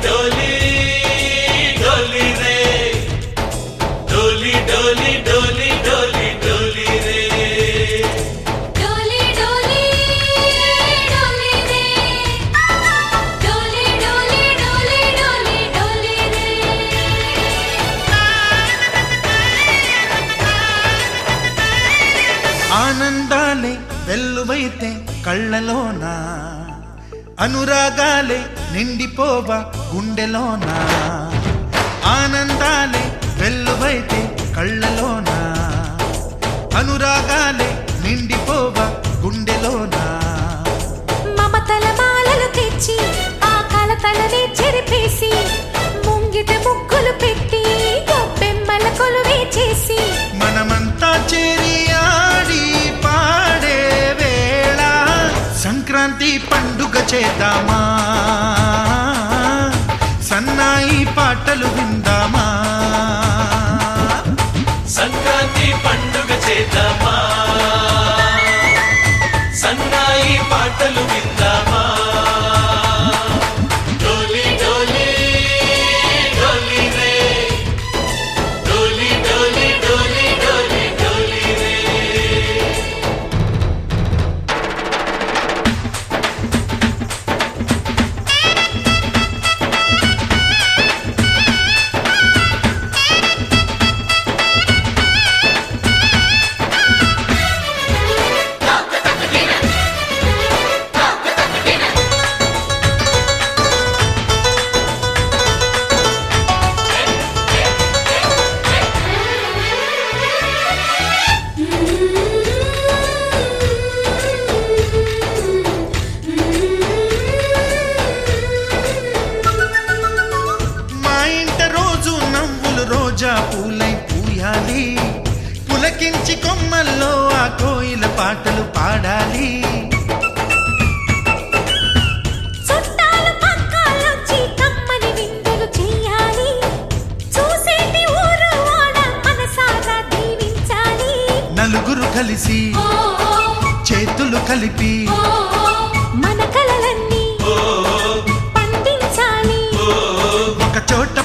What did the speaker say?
डोली डोली रे डोली डोली डोली डोली डोली रे डोली डोली डोली रे डोली डोली डोली डोली डोली रे ఆనందాలే వెల్లువైతే కళ్ళలోనా అనురాగాలే నిండిపోవా గుండెలోనా ఆనందాలే వెల్లువైతే కళ్ళలోనా అనురాగాలే నిండిపోవా గుండెలోనా మమతల మాలలు తెచ్చి ఆ కలతలనే చెరిపేసి ముంగిట ముగ్గులు పెట్టి గొప్పెమ్మల కొలువే చేసి మనమంతా చేరి ఆడి పాడే వేళ సంక్రాంతి పండుగ చేద్దామా సన్నాయి పాటలు విందామా సంక్రాంతి పండుగ చేద్దామా సన్నాయి పాటలు విందామా డోలి డోలి డోలి రే డోలి డోలి డోలి డోలి డోలి రే మా ఇంట రోజు నవ్వులు రోజా పూలై పూయాలి పులకించి కొమ్మల్లో ఆ కోయిల పాటలు పాడాలి చుట్టాలు పక్కాలొచ్చి కమ్మని విందులు చెయ్యాలి చూసేటి ఊరు వాడ మనసారా దీవించాలి నలుగురు కలిసి చేతులు కలిపి మన కలలన్నీ పండించాలి ఒక చోట